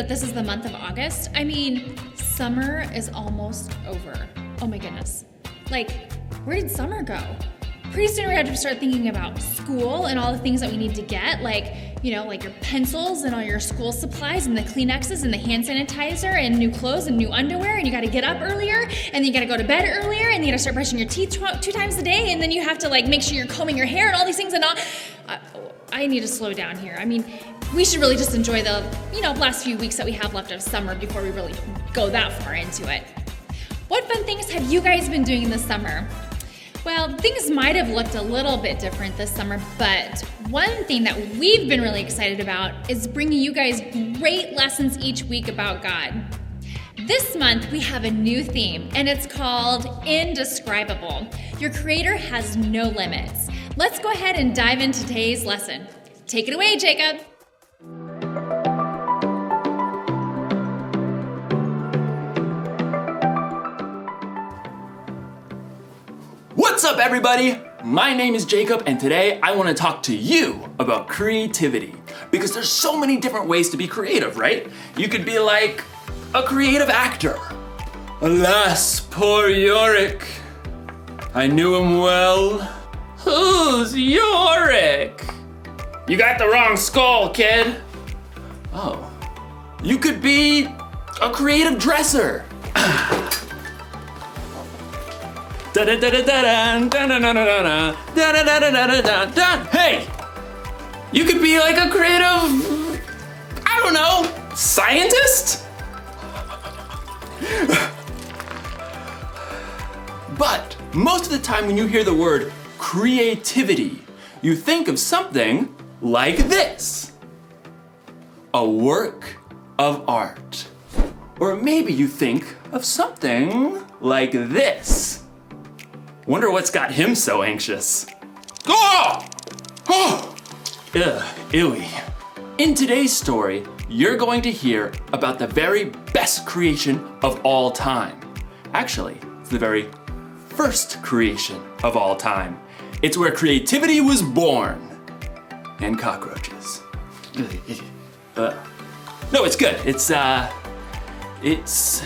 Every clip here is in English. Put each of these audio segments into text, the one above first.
that this is the month of August? I mean, summer is almost over. Oh my goodness. Like, where did summer go? Pretty soon we have to start thinking about school and all the things that we need to get, like your pencils and all your school supplies and the Kleenexes and the hand sanitizer and new clothes and new underwear, and you gotta get up earlier, and then you gotta go to bed earlier, and you gotta start brushing your teeth two times a day, and then you have to make sure you're combing your hair and all these things and all. I need to slow down here. I mean, we should really just enjoy the, last few weeks that we have left of summer before we really go that far into it. What fun things have you guys been doing this summer? Well, things might have looked a little bit different this summer, but one thing that we've been really excited about is bringing you guys great lessons each week about God. This month, we have a new theme, and it's called Indescribable. Your Creator has no limits. Let's go ahead and dive into today's lesson. Take it away, Jacob. What's up, everybody? My name is Jacob, and today I want to talk to you about creativity, because there's so many different ways to be creative, right? You could be like a creative actor. Alas, poor Yorick. I knew him well. Who's Yorick? You got the wrong skull, kid. Oh. You could be a creative dresser. Hey! You could be like a creative, I don't know, scientist? But most of the time when you hear the word creativity, you think of something like this. A work of art. Or maybe you think of something like this. Wonder what's got him so anxious. Oh! Oh! Ugh, ewy. In today's story, you're going to hear about the very best creation of all time. Actually, it's the very first creation of all time. It's where creativity was born. And cockroaches. No, it's good. It's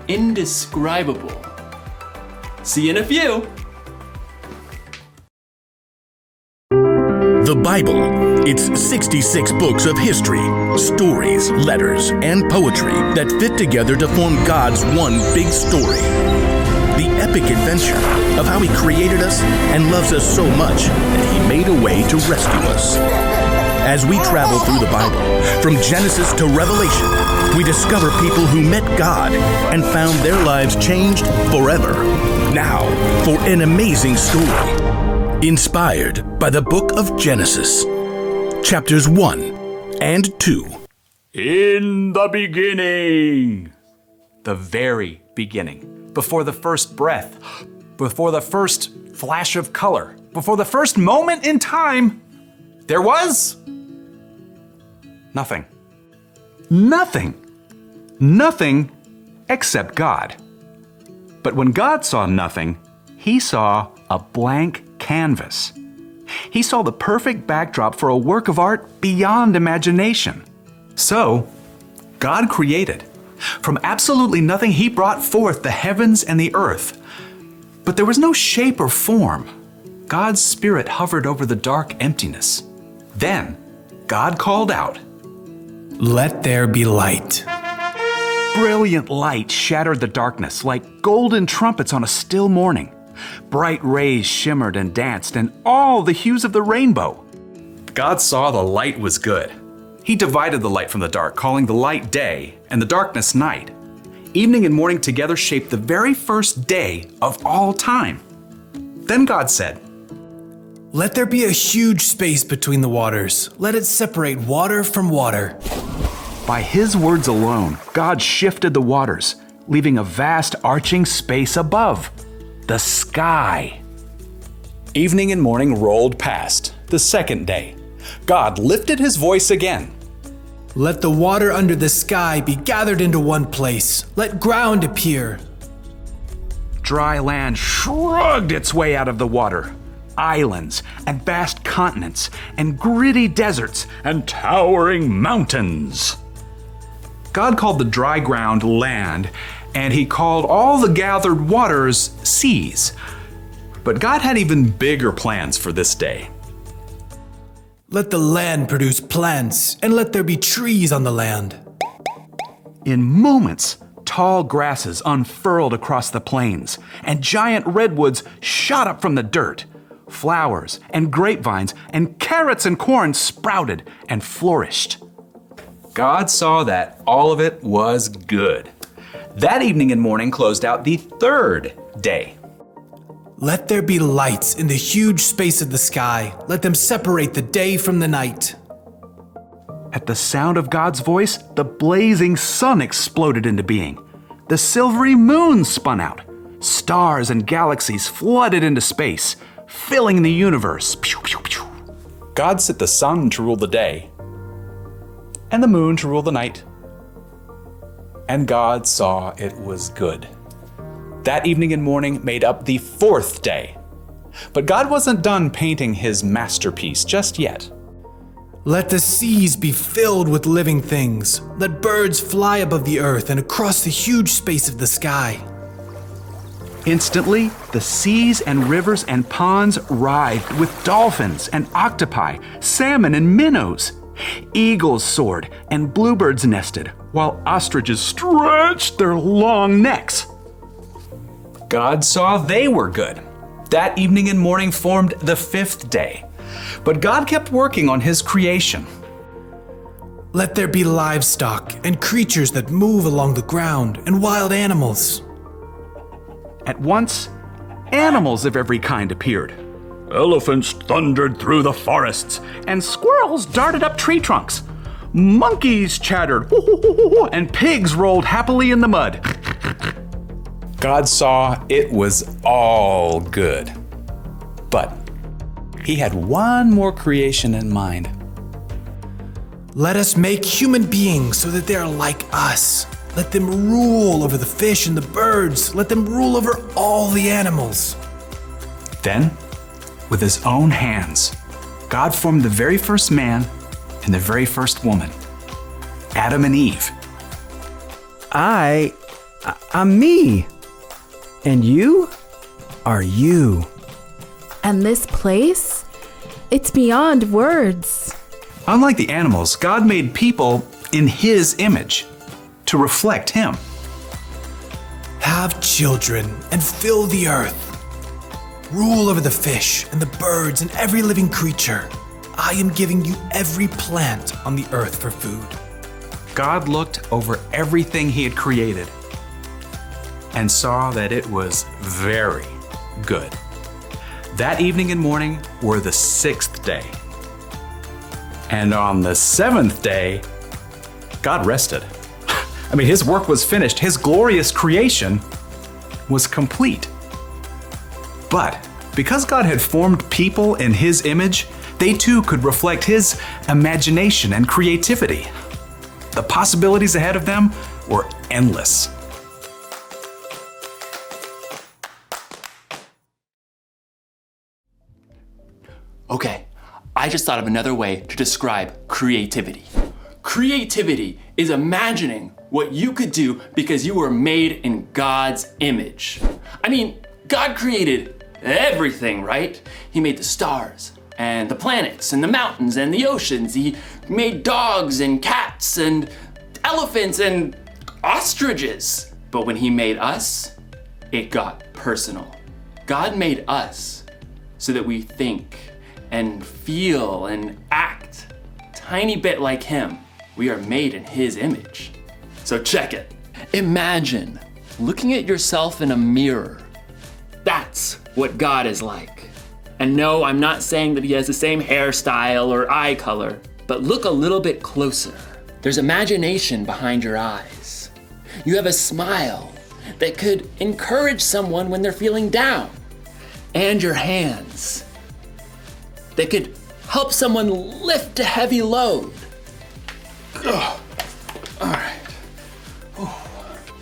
indescribable. See you in a few. The Bible. It's 66 books of history, stories, letters, and poetry that fit together to form God's one big story. The epic adventure of how He created us and loves us so much that He made a way to rescue us. As we travel through the Bible, from Genesis to Revelation, we discover people who met God and found their lives changed forever. Now, for an amazing story, inspired by the book of Genesis, chapters 1 and 2. In the beginning, the very beginning, before the first breath, before the first flash of color, before the first moment in time, there was nothing. Nothing. Nothing except God. But when God saw nothing, He saw a blank canvas. He saw the perfect backdrop for a work of art beyond imagination. So, God created. From absolutely nothing, He brought forth the heavens and the earth. But there was no shape or form. God's Spirit hovered over the dark emptiness. Then, God called out, "Let there be light." Brilliant light shattered the darkness like golden trumpets on a still morning. Bright rays shimmered and danced in all the hues of the rainbow. God saw the light was good. He divided the light from the dark, calling the light day and the darkness night. Evening and morning together shaped the very first day of all time. Then God said, "Let there be a huge space between the waters. Let it separate water from water." By His words alone, God shifted the waters, leaving a vast arching space above, the sky. Evening and morning rolled past, the second day. God lifted His voice again. "Let the water under the sky be gathered into one place. Let ground appear." Dry land shrugged its way out of the water. Islands and vast continents and gritty deserts and towering mountains. God called the dry ground land, and he called all the gathered waters seas. But God had even bigger plans for this day. Let the land produce plants, and let there be trees on the land. In moments, tall grasses unfurled across the plains, and giant redwoods shot up from the dirt. Flowers and grapevines and carrots and corn sprouted and flourished. God saw that all of it was good. That evening and morning closed out the third day. Let there be lights in the huge space of the sky. Let them separate the day from the night. At the sound of God's voice, the blazing sun exploded into being. The silvery moon spun out. Stars and galaxies flooded into space, filling the universe. Pew, pew, pew. God set the sun to rule the day, and the moon to rule the night. And God saw it was good. That evening and morning made up the fourth day. But God wasn't done painting his masterpiece just yet. Let the seas be filled with living things. Let birds fly above the earth and across the huge space of the sky. Instantly, the seas and rivers and ponds writhed with dolphins and octopi, salmon and minnows. Eagles soared and bluebirds nested, while ostriches stretched their long necks. God saw they were good. That evening and morning formed the fifth day. But God kept working on his creation. Let there be livestock and creatures that move along the ground and wild animals. At once, animals of every kind appeared. Elephants thundered through the forests, and squirrels darted up tree trunks. Monkeys chattered, and pigs rolled happily in the mud. God saw it was all good. But he had one more creation in mind. Let us make human beings so that they are like us. Let them rule over the fish and the birds. Let them rule over all the animals. Then, with his own hands, God formed the very first man and the very first woman, Adam and Eve. I'm me. And you are you. And this place? It's beyond words. Unlike the animals, God made people in his image to reflect him. Have children and fill the earth. Rule over the fish and the birds and every living creature. I am giving you every plant on the earth for food. God looked over everything he had created and saw that it was very good. That evening and morning were the sixth day. And on the seventh day, God rested. His work was finished. His glorious creation was complete. But because God had formed people in his image, they too could reflect his imagination and creativity. The possibilities ahead of them were endless. Okay, I just thought of another way to describe creativity. Creativity is imagining what you could do because you were made in God's image. God created everything, right? He made the stars and the planets and the mountains and the oceans. He made dogs and cats and elephants and ostriches. But when he made us, it got personal. God made us so that we think and feel and act tiny bit like him. We are made in his image. So check it. Imagine looking at yourself in a mirror. That's what God is like. And no, I'm not saying that he has the same hairstyle or eye color, but look a little bit closer. There's imagination behind your eyes. You have a smile that could encourage someone when they're feeling down. And your hands that could help someone lift a heavy load. Ugh. All right.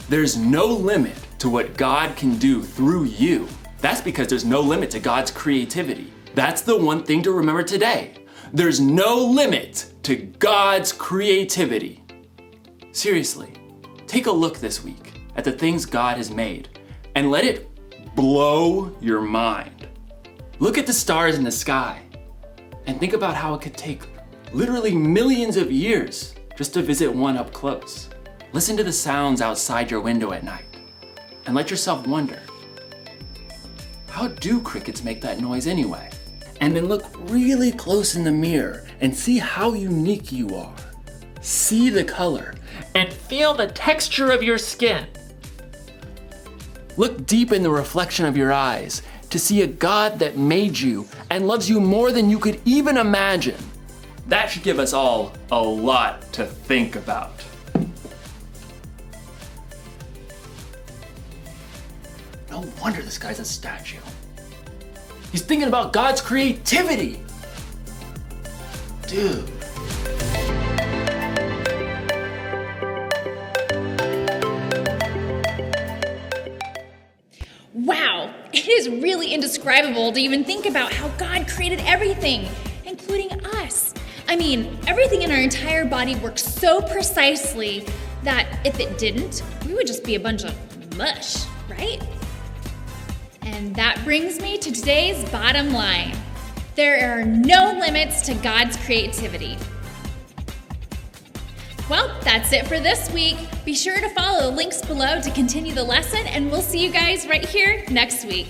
There's no limit to what God can do through you. That's because there's no limit to God's creativity. That's the one thing to remember today. There's no limit to God's creativity. Seriously, take a look this week at the things God has made and let it blow your mind. Look at the stars in the sky and think about how it could take literally millions of years just to visit one up close. Listen to the sounds outside your window at night and let yourself wonder, how do crickets make that noise anyway? And then look really close in the mirror and see how unique you are. See the color and feel the texture of your skin. Look deep in the reflection of your eyes to see a God that made you and loves you more than you could even imagine. That should give us all a lot to think about. No wonder this guy's a statue. He's thinking about God's creativity. Dude. Wow, it is really indescribable to even think about how God created everything, including us. I mean, everything in our entire body works so precisely that if it didn't, we would just be a bunch of mush, right? And that brings me to today's bottom line. There are no limits to God's creativity. Well, that's it for this week. Be sure to follow the links below to continue the lesson, and we'll see you guys right here next week.